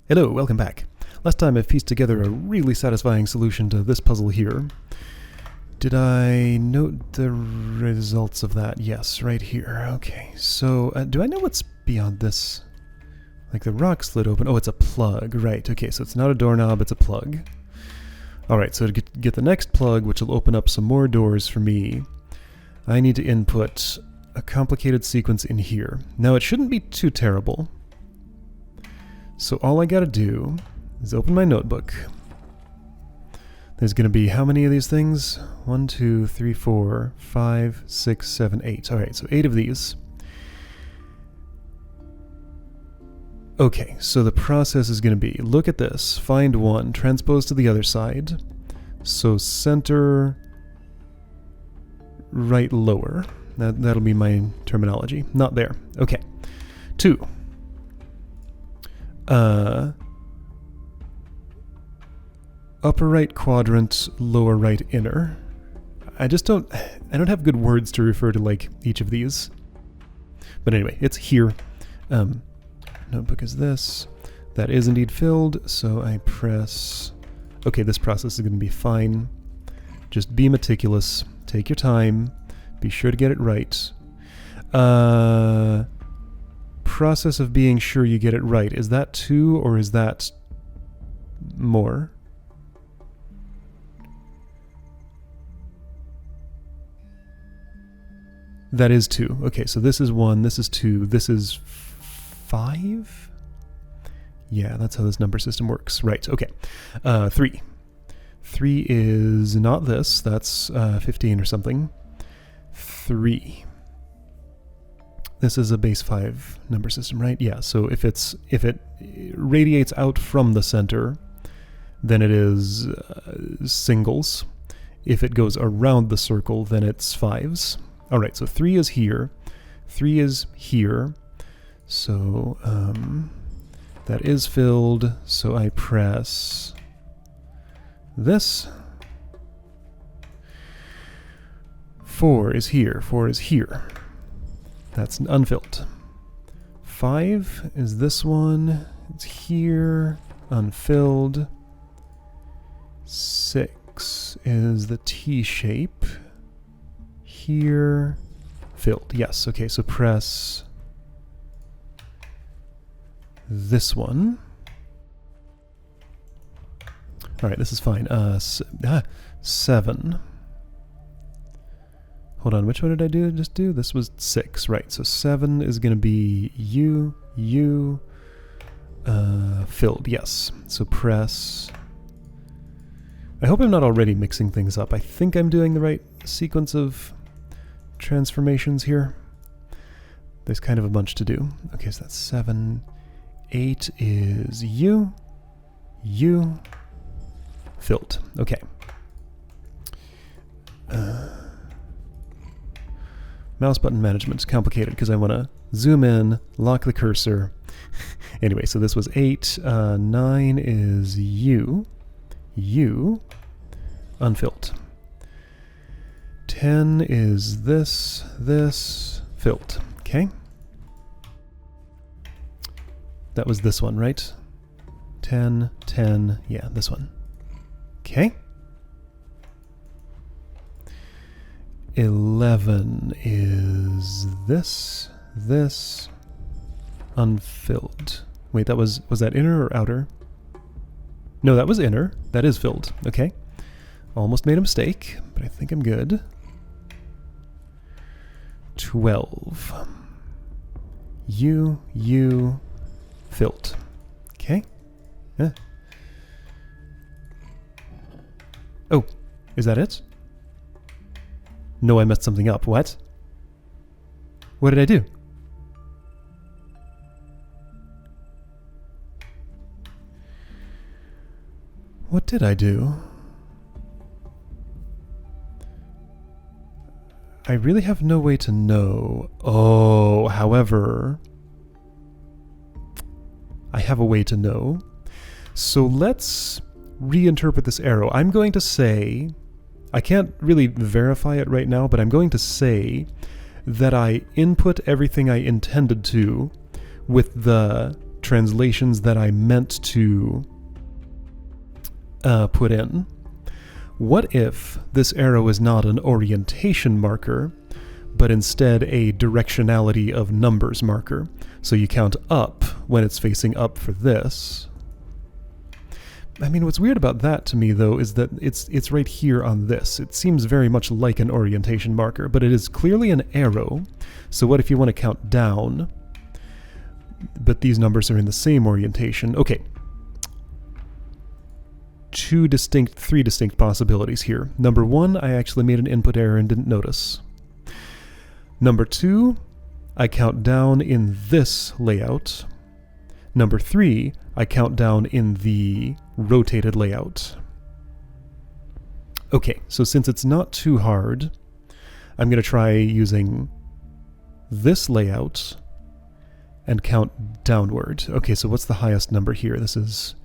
Hello, welcome back. Last time I've pieced together a really satisfying solution to this puzzle here. Did I note the results of that? Yes, right here. Okay, so do I know what's beyond this? Like the rock slid open. Oh, it's a plug. Right, okay, so it's not a doorknob, it's a plug. Alright, so to get the next plug, which will open up some more doors for me, I need to input a complicated sequence in here. Now, it shouldn't be too terrible. So all I gotta do is open my notebook. There's gonna be how many of these things? 1, 2, 3, 4, 5, 6, 7, 8. Alright, so 8 of these. Okay, so the process is gonna be, look at this, find one, transpose to the other side. So center, right lower. That'll be my terminology. Not there. Okay. 2. Upper right quadrant, lower right inner. I don't have good words to refer to like each of these. But anyway, it's here. Notebook is this. That is indeed filled, so I press... Okay, this process is going to be fine. Just be meticulous. Take your time. Be sure to get it right. Process of being sure you get it right. Is that 2 or is that more? That is 2. Okay, so this is 1, this is 2, this is 5? Yeah, that's how this number system works. Right, okay. 3. 3 is not this, that's 15 or something. 3. This is a base 5 number system, right? Yeah, so if it radiates out from the center, then it is singles. If it goes around the circle, then it's 5s. All right, so 3 is here. 3 is here. So that is filled. So I press this. 4 is here. 4 is here. That's unfilled. 5 is this one. It's here. Unfilled. 6 is the T shape. Here. Filled. Yes. Okay, so press this one. All right, this is fine. 7. Hold on, which one did I just do? This was 6, right. So 7 is going to be filled, yes. So press... I hope I'm not already mixing things up. I think I'm doing the right sequence of transformations here. There's kind of a bunch to do. Okay, so that's 7. 8 is filled. Okay. Mouse button management is complicated because I want to zoom in, lock the cursor. Anyway, so this was 8. 9 is unfilled. 10 is this, filled. Okay. That was this one, right? 10, yeah, this one. Okay. 11 is this, unfilled. Wait, was that inner or outer? No, that was inner. That is filled. Okay. Almost made a mistake, but I think I'm good. 12. Filled. Okay. Yeah. Oh, is that it? No, I messed something up. What? What did I do? What did I do? I really have no way to know. Oh, however, I have a way to know. So let's reinterpret this arrow. I'm going to say, I can't really verify it right now, but I'm going to say that I input everything I intended to with the translations that I meant to put in. What if this arrow is not an orientation marker, but instead a directionality of numbers marker? So you count up when it's facing up for this. I mean, what's weird about that to me, though, is that it's right here on this. It seems very much like an orientation marker, but it is clearly an arrow. So what if you want to count down, but these numbers are in the same orientation? Okay. Three distinct possibilities here. Number one, I actually made an input error and didn't notice. Number two, I count down in this layout. Number three, I count down in the rotated layout. Okay, so since it's not too hard, I'm going to try using this layout and count downward. Okay, so what's the highest number here? This is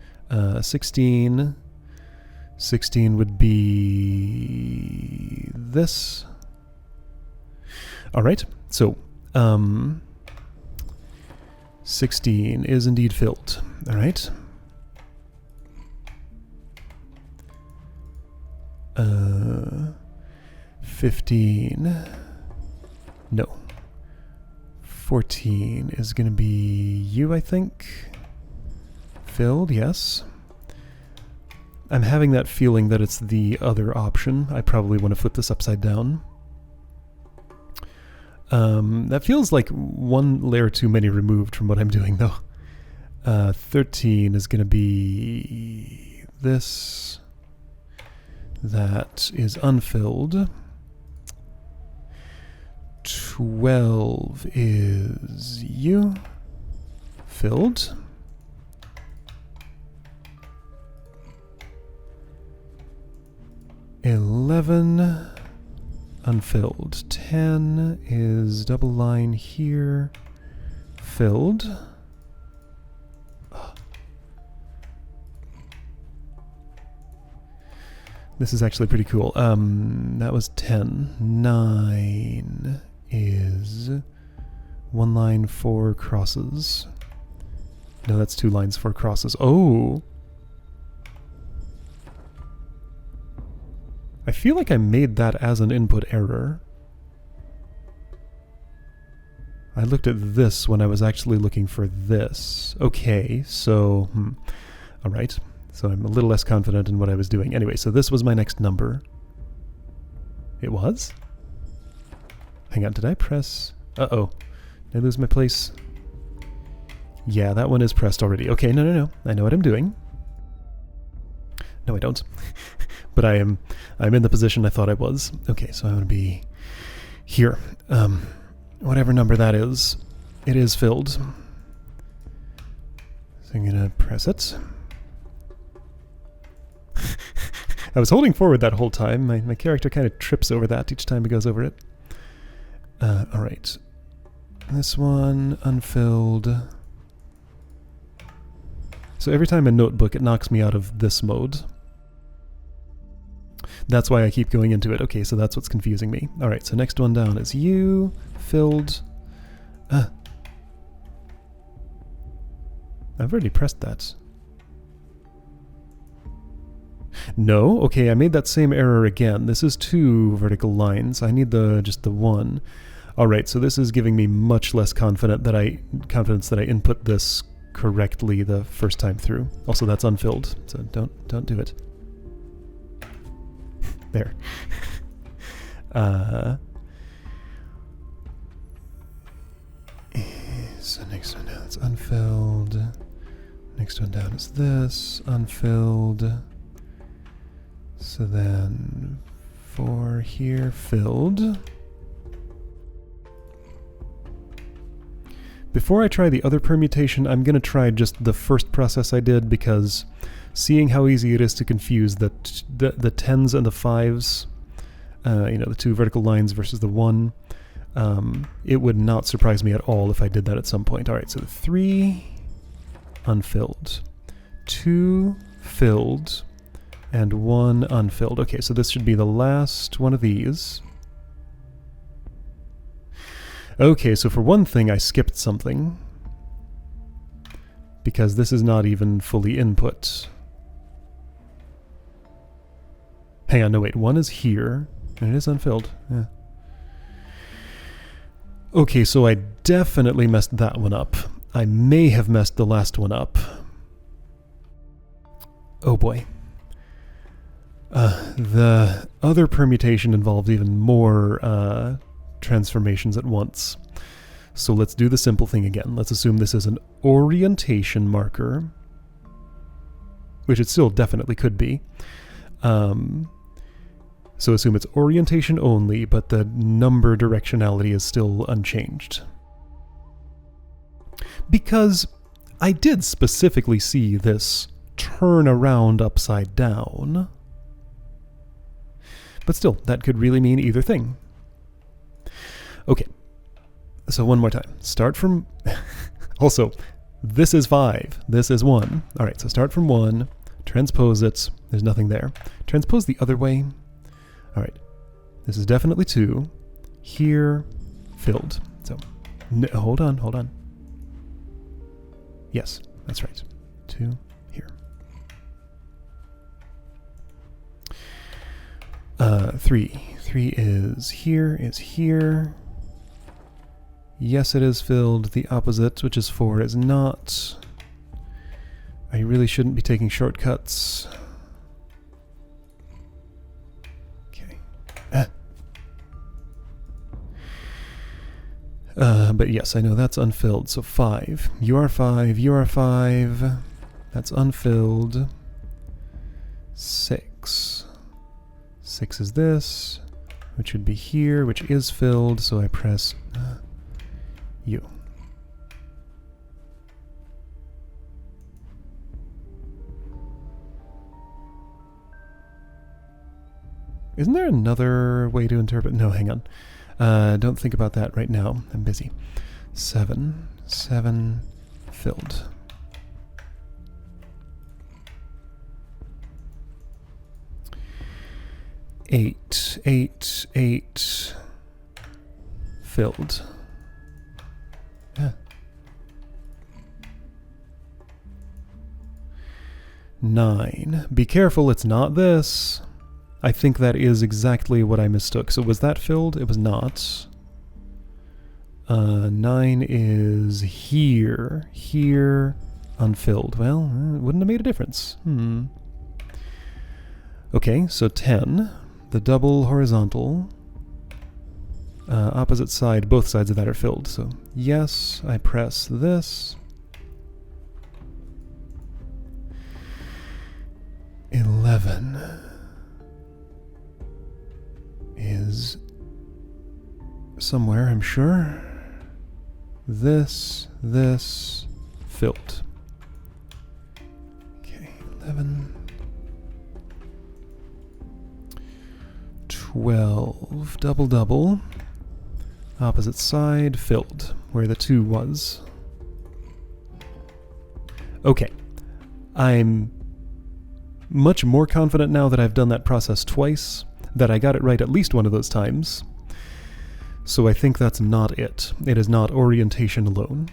16. 16 would be this. All right, so 16 is indeed filled. All right. 15. No. 14 is going to be you, I think. Filled, yes. I'm having that feeling that it's the other option. I probably want to flip this upside down. That feels like one layer too many removed from what I'm doing, though. 13 is going to be this. That is unfilled. 12 is you. Filled. 11 unfilled. 10 is double line here. Filled. This is actually pretty cool. That was 10. 9 is 1 line, 4 crosses. No, that's 2 lines, 4 crosses. Oh! I feel like I made that as an input error. I looked at this when I was actually looking for this. Okay, so... Alright, so I'm a little less confident in what I was doing. Anyway, so this was my next number. It was? Hang on, did I press... Uh-oh. Did I lose my place? Yeah, that one is pressed already. Okay, no. I know what I'm doing. No, I don't. But I'm in the position I thought I was. Okay, so I'm going to be here. Whatever number that is, it is filled. So I'm going to press it. I was holding forward that whole time. My character kind of trips over that each time he goes over it. All right. This one, unfilled. So every time in Notebook, it knocks me out of this mode. That's why I keep going into it. Okay, so that's what's confusing me. All right, so next one down is you, filled. I've already pressed that. No? Okay, I made that same error again. This is 2 vertical lines. I need just the 1. All right, so this is giving me much less confidence that I input this correctly the first time through. Also, that's unfilled, so don't do it. There. So next one down is unfilled. Next one down is this, unfilled. So then 4 here, filled. Before I try the other permutation, I'm going to try just the first process I did, because seeing how easy it is to confuse the 10s and the 5s, the 2 vertical lines versus the 1, it would not surprise me at all if I did that at some point. All right, so 3 unfilled, 2 filled, and 1 unfilled. Okay, so this should be the last one of these. Okay, so for one thing, I skipped something. because this is not even fully input. Hang on, no wait, 1 is here, and it is unfilled. Yeah. Okay, so I definitely messed that one up. I may have messed the last one up. Oh boy. The other permutation involves even more transformations at once. So let's do the simple thing again. Let's assume this is an orientation marker, which it still definitely could be. So assume it's orientation only, but the number directionality is still unchanged. Because I did specifically see this turn around upside down. But still, that could really mean either thing. Okay, so one more time. Start from... Also, this is 5, this is 1. All right, so start from 1, transpose it, there's nothing there. Transpose the other way. All right, this is definitely 2. Here, filled. So, no, hold on. Yes, that's right. 2 here. 3. 3 is here. Yes, it is filled. The opposite, which is 4, is not. I really shouldn't be taking shortcuts. But yes, I know that's unfilled, so 5. You are 5. That's unfilled. 6. 6 is this, which would be here, which is filled, so I press U. Isn't there another way to interpret? No, hang on. Don't think about that right now. I'm busy. 7 filled. 8 filled. Yeah. 9. Be careful, it's not this. I think that is exactly what I mistook. So was that filled? It was not. 9 is here. Here, unfilled. Well, it wouldn't have made a difference. Okay, so 10. The double horizontal. Opposite side, both sides of that are filled. So yes, I press this. 11 is somewhere, I'm sure. This, filled. Okay, 11. 12, double. Opposite side, filled, where the 2 was. Okay, I'm much more confident now that I've done that process twice, that I got it right at least one of those times. So I think that's not it. It is not orientation alone.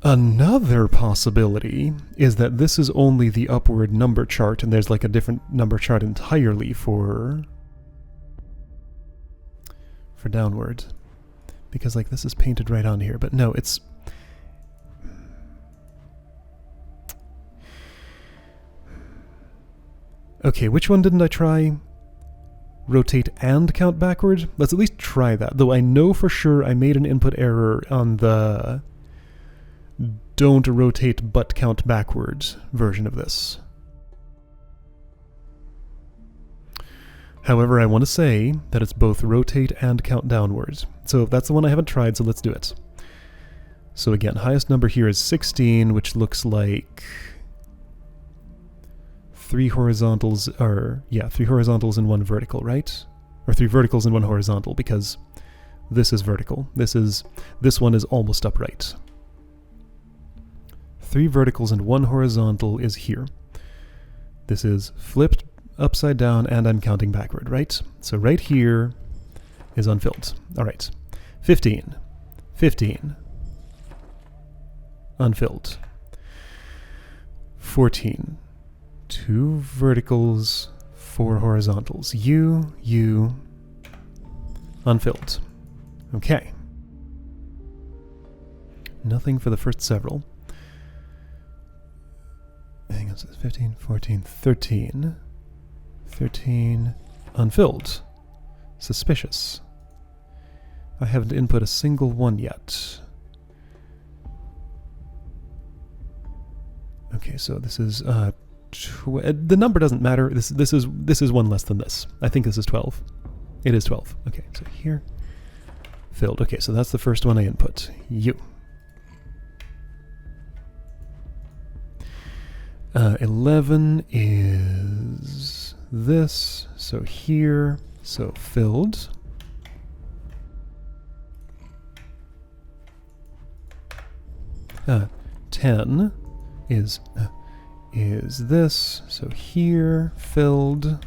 Another possibility is that this is only the upward number chart, and there's like a different number chart entirely for downward. Because like this is painted right on here, but no, it's... Okay, which one didn't I try? Rotate and count backward? Let's at least try that, though I know for sure I made an input error on the don't rotate but count backwards version of this. However, I want to say that it's both rotate and count downwards. So that's the one I haven't tried, so let's do it. So again, highest number here is 16, which looks like 3 horizontals, or yeah, 3 horizontals and 1 vertical, right? Or 3 verticals and 1 horizontal, because this is vertical. This one is almost upright. 3 verticals and 1 horizontal is here. This is flipped upside down, and I'm counting backward, right? So right here is unfilled. All right. 15. 15. Unfilled. 14. 2 verticals, 4 horizontals. U, unfilled. Okay. Nothing for the first several. Hang on, so 15, 14, 13. 13, unfilled. Suspicious. I haven't input a single one yet. Okay, so this is the number doesn't matter. This is one less than this. I think this is 12. It is 12. Okay, so here, filled. Okay, so that's the first one I input. U. 11 is this. So here, so filled. Uh, 10 is this. So here, filled.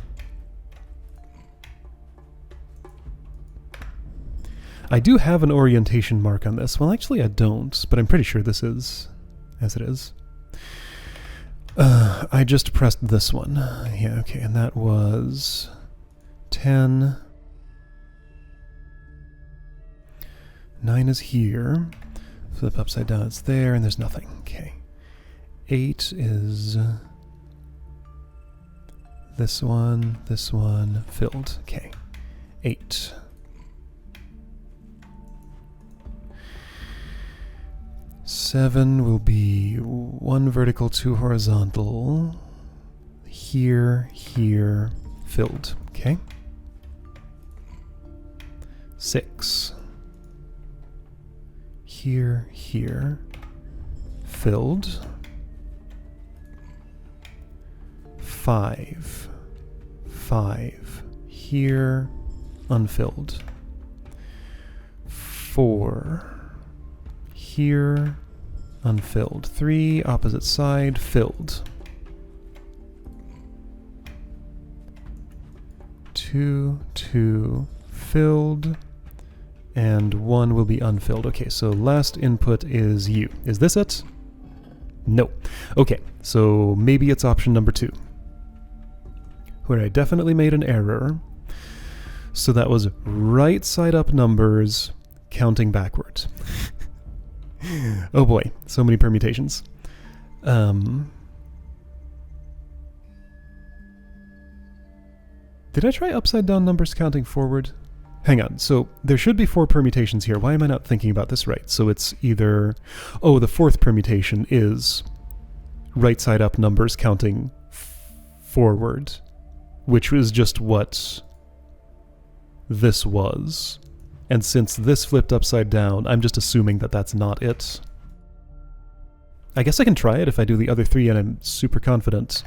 I do have an orientation mark on this. Well, actually I don't, but I'm pretty sure this is as it is. I just pressed this one. Yeah, okay, and that was 10. 9 is here. Flip upside down, it's there, and there's nothing. Okay. 8 is this one, filled. Okay. 8. Seven will be 1 vertical, 2 horizontal. Here, filled. Okay. 6. Here, filled. 5. Here, unfilled. 4. Here, unfilled. 3, opposite side, filled. 2, filled. And 1 will be unfilled. Okay, so last input is U. Is this it? No. Okay, so maybe it's option number 2, where I definitely made an error. So that was right side up numbers counting backward. Oh boy, so many permutations. Did I try upside down numbers counting forward? Hang on, so there should be 4 permutations here. Why am I not thinking about this right? So it's either... Oh, the 4th permutation is right side up numbers counting forward, which was just what this was. And since this flipped upside down, I'm just assuming that that's not it. I guess I can try it if I do the other 3 and I'm super confident,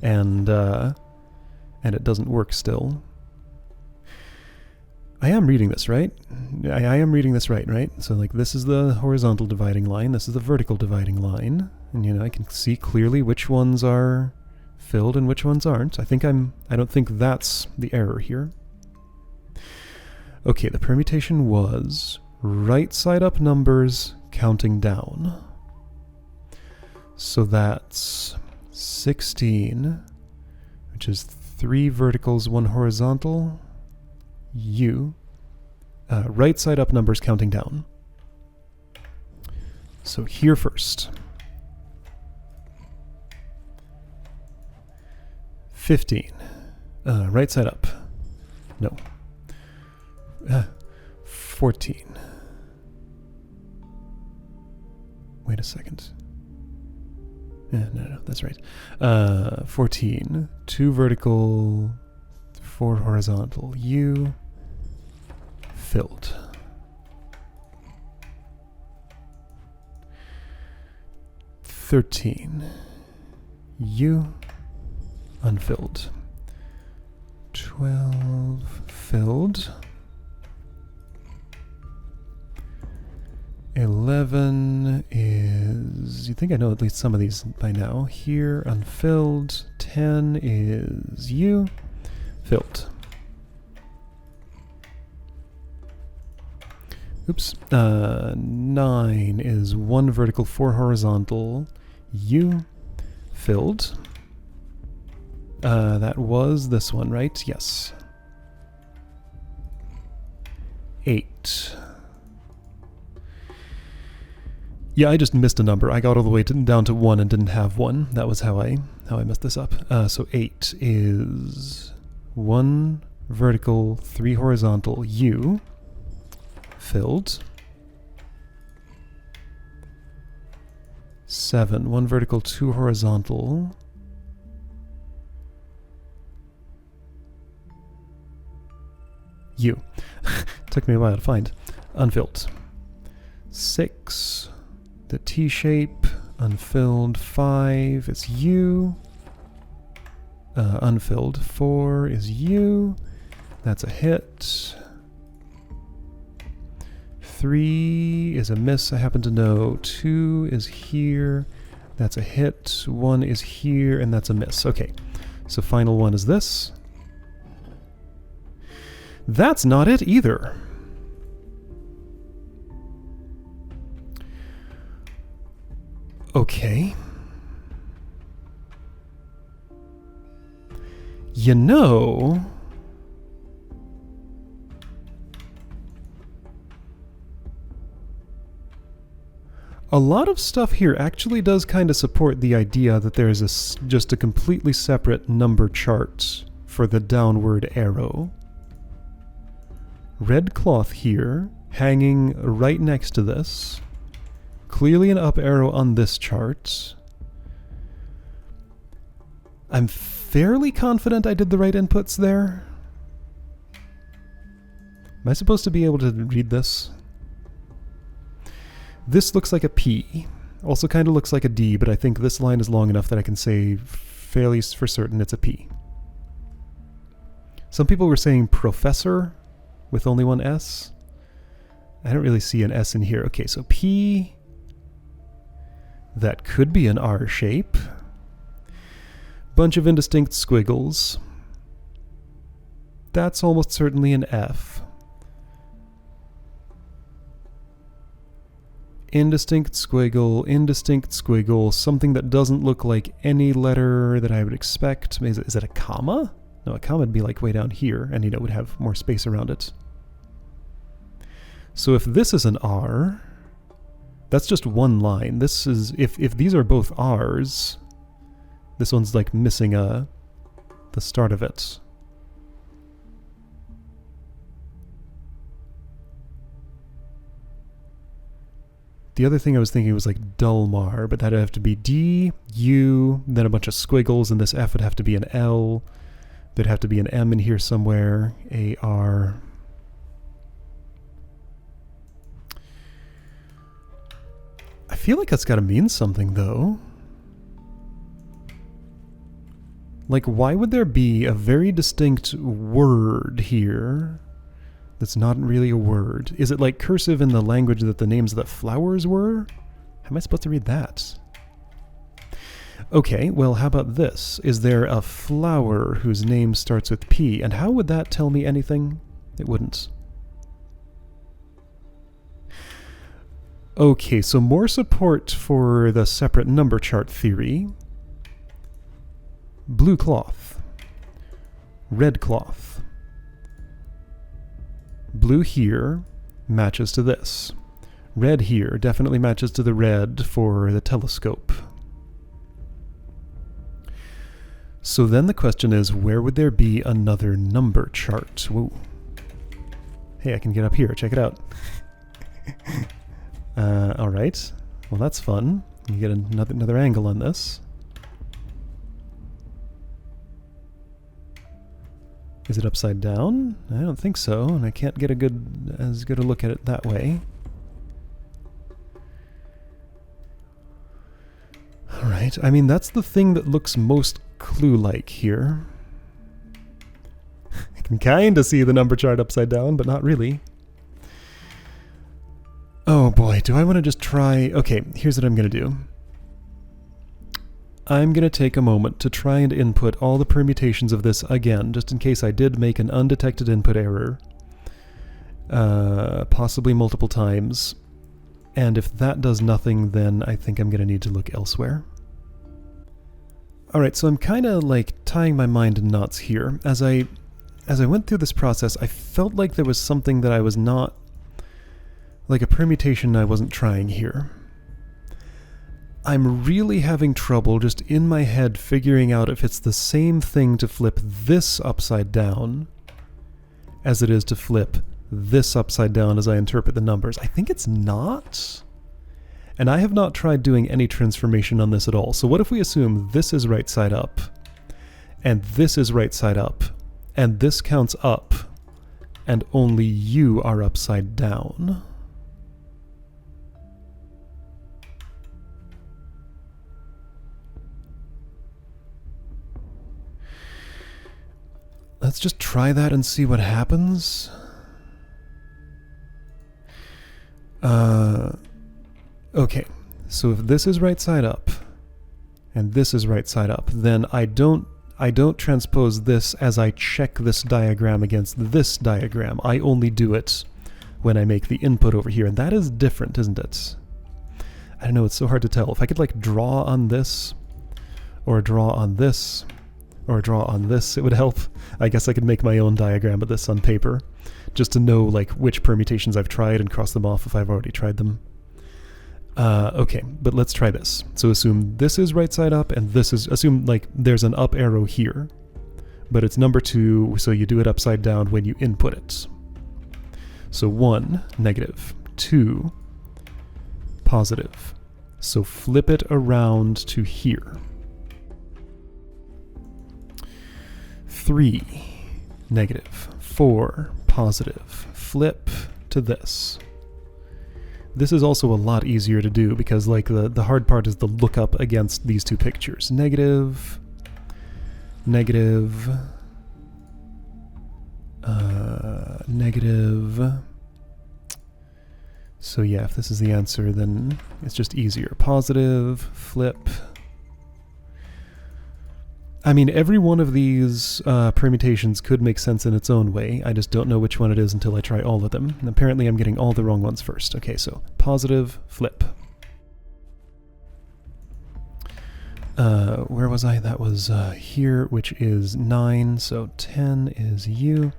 and it doesn't work still. I am reading this, right? I am reading this right? So like this is the horizontal dividing line, this is the vertical dividing line, and you know, I can see clearly which ones are filled and which ones aren't. I don't think that's the error here. Okay, the permutation was right side up numbers counting down. So that's 16, which is 3 verticals, 1 horizontal. U. Right side up numbers counting down. So here first. 15. Right side up. No. 14. Wait a second. No, that's right. 14. 2 vertical, 4 horizontal. U. Filled. 13. U. Unfilled. 12. Filled. 11 is... You think I know at least some of these by now. Here, unfilled. 10 is U. Filled. Oops. 9 is 1 vertical, 4 horizontal. U filled. That was this one, right? Yes. 8. Yeah, I just missed a number. I got all the way down to 1 and didn't have 1. That was how I messed this up. So 8 is 1 vertical, 3 horizontal, U filled. 7, 1 vertical, 2 horizontal. U. Took me a while to find. Unfilled. 6, the T shape, unfilled. 5 is U. Unfilled. 4 is U. That's a hit. 3 is a miss, I happen to know. 2 is here. That's a hit. 1 is here, and that's a miss. Okay, so final one is this. That's not it either. Okay. You know... a lot of stuff here actually does kind of support the idea that there is just a completely separate number chart for the downward arrow. Red cloth here, hanging right next to this. Clearly an up arrow on this chart. I'm fairly confident I did the right inputs there. Am I supposed to be able to read this? This looks like a P. Also kind of looks like a D, but I think this line is long enough that I can say fairly for certain it's a P. Some people were saying professor with only one S. I don't really see an S in here. Okay, so P. That could be an R shape. Bunch of indistinct squiggles. That's almost certainly an F. Indistinct squiggle, something that doesn't look like any letter that I would expect. Is it a comma? No, a comma would be like way down here, and it would have more space around it. So if this is an R, that's just one line. This is, if these are both R's, this one's like missing the start of it. The other thing I was thinking was like Dulmar, but that'd have to be D, U, then a bunch of squiggles, and this F would have to be an L. There'd have to be an M in here somewhere. A, R. I feel like that's got to mean something, though. Like, why would there be a very distinct word here that's not really a word? Is it like cursive in the language that the names of the flowers were? How am I supposed to read that? Okay, well, how about this? Is there a flower whose name starts with P? And how would that tell me anything? It wouldn't. Okay, so more support for the separate number chart theory. Blue cloth. Red cloth. Blue here matches to this. Red here definitely matches to the red for the telescope. So then the question is, where would there be another number chart? Whoa. Hey, I can get up here. Check it out. All right. Well, that's fun. You get another angle on this. Is it upside down? I don't think so, and I can't get as good a look at it that way. Alright, I mean, that's the thing that looks most clue-like here. I can kind of see the number chart upside down, but not really. Oh boy, do I want to just try... Okay, here's what I'm going to do. I'm going to take a moment to try and input all the permutations of this again, just in case I did make an undetected input error. possibly multiple times. And if that does nothing, then I think I'm going to need to look elsewhere. Alright, so I'm kind of like tying my mind in knots here. As I went through this process, I felt like there was something that I was not, like a permutation I wasn't trying here. I'm really having trouble just in my head figuring out if it's the same thing to flip this upside down as it is to flip this upside down as I interpret the numbers. I think it's not. And I have not tried doing any transformation on this at all. So what if we assume this is right side up, and this is right side up, and this counts up, and only you are upside down? Let's just try that and see what happens. Okay, so if this is right side up, and this is right side up, then I don't transpose this as I check this diagram against this diagram. I only do it when I make the input over here, and that is different, isn't it? I don't know, it's so hard to tell. If I could like draw on this, or draw on this, or draw on this, it would help. I guess I could make my own diagram of this on paper, just to know like which permutations I've tried and cross them off if I've already tried them. Okay, but let's try this. So assume this is right side up, and this is, assume like there's an up arrow here, but it's number 2, so you do it upside down when you input it. So 1, negative, 2, positive. So flip it around to here. 3, negative, 4, positive. Flip to this. This is also a lot easier to do because like the hard part is the lookup against these two pictures. Negative, negative, negative. So yeah, if this is the answer, then it's just easier. Positive, flip. I mean, every one of these permutations could make sense in its own way. I just don't know which one it is until I try all of them. And apparently I'm getting all the wrong ones first. Okay, so positive, flip. Where was I? That was here, which is 9, so 10 is you.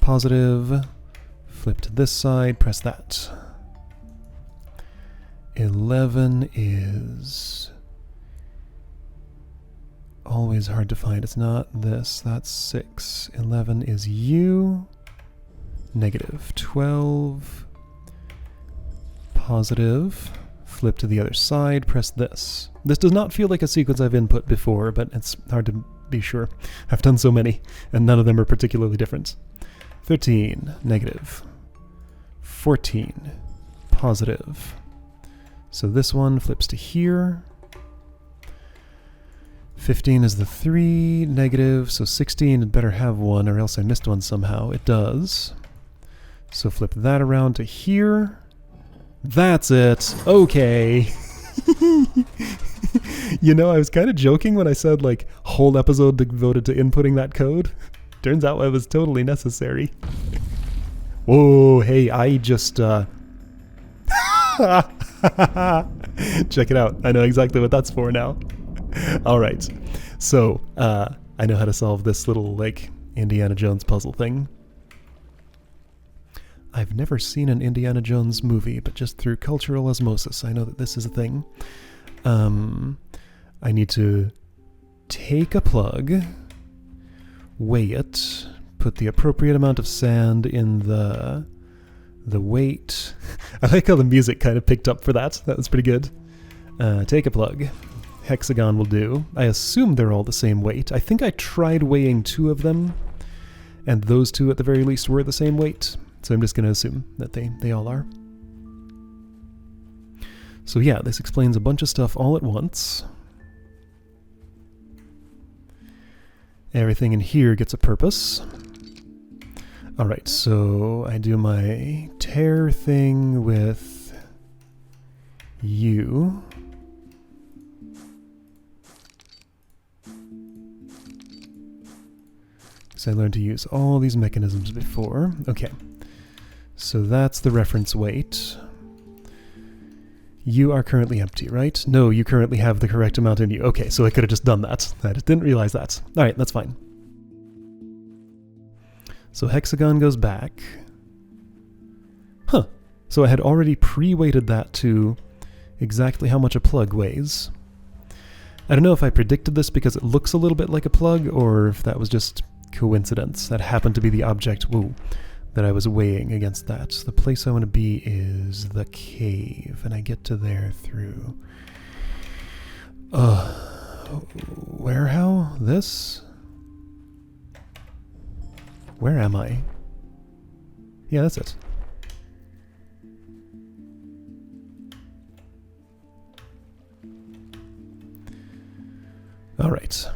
Positive, flip to this side, press that. 11 is... always hard to find. It's not this. That's 6. 11 is you. Negative. 12. Positive. Flip to the other side. Press this. This does not feel like a sequence I've input before, but it's hard to be sure. I've done so many, and none of them are particularly different. 13. Negative. 14. Positive. So this one flips to here. 15 is the 3, negative, so 16 had better have 1, or else I missed one somehow. It does. So flip that around to here. That's it. Okay. You know, I was kind of joking when I said, like, whole episode devoted to inputting that code. Turns out it was totally necessary. Whoa, hey, I just, check it out. I know exactly what that's for now. Alright, so I know how to solve this little, like, Indiana Jones puzzle thing. I've never seen an Indiana Jones movie, but just through cultural osmosis, I know that this is a thing. I need to take a plug, weigh it, put the appropriate amount of sand in the weight. I like how the music kind of picked up for that. That was pretty good. Take a plug. Hexagon will do. I assume they're all the same weight. I think I tried weighing 2 of them, and those 2 at the very least were the same weight. So I'm just going to assume that they all are. So yeah, this explains a bunch of stuff all at once. Everything in here gets a purpose. Alright, so I do my tear thing with you. So I learned to use all these mechanisms before. Okay. So that's the reference weight. You are currently empty, right? No, you currently have the correct amount in you. Okay, so I could have just done that. I just didn't realize that. Alright, that's fine. So hexagon goes back. Huh. So I had already pre-weighted that to exactly how much a plug weighs. I don't know if I predicted this because it looks a little bit like a plug, or if that was just coincidence. That happened to be the object, that I was weighing against that. The place I want to be is the cave, and I get to there through... where, how? This? Where am I? Yeah, that's it. Alright.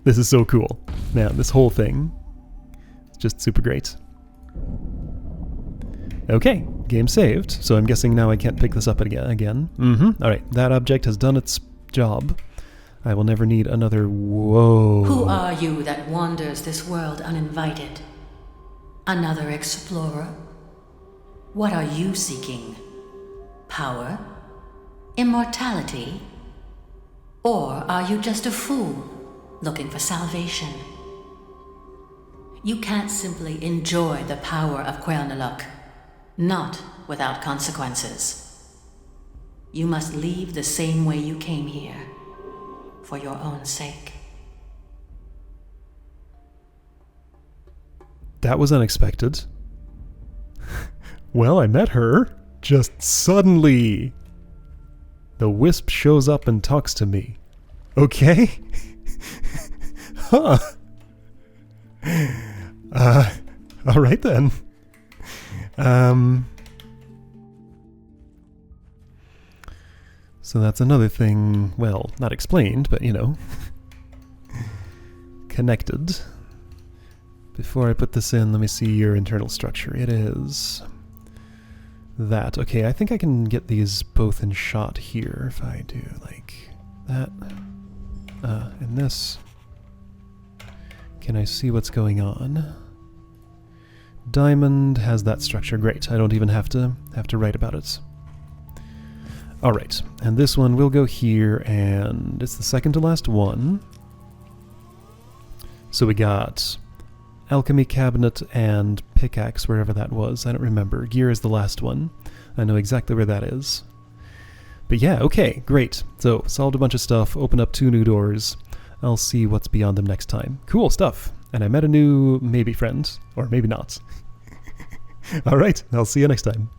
This is so cool. Man, this whole thing is just super great. Okay, game saved, so I'm guessing now I can't pick this up again. Alright, that object has done its job. I will never need another... Whoa. Who are you that wanders this world uninvited? Another explorer? What are you seeking? Power? Immortality? Or are you just a fool looking for salvation? You can't simply enjoy the power of Quern, not without consequences. You must leave the same way you came here, for your own sake. That was unexpected. Well, I met her. Just suddenly. The wisp shows up and talks to me. Okay? Huh. Alright then. So that's another thing, well, not explained, but you know, connected. Before I put this in, let me see your internal structure. It is that. Okay, I think I can get these both in shot here if I do like that. And this. Can I see what's going on? Diamond has that structure. Great. I don't even have to write about it. All right, and this one will go here, and it's the second to last one. So we got alchemy cabinet and pickaxe, wherever that was. I don't remember. Gear is the last one. I know exactly where that is. But yeah, okay, great. So solved a bunch of stuff, opened up 2 new doors. I'll see what's beyond them next time. Cool stuff. And I met a new maybe friend, or maybe not. All right, I'll see you next time.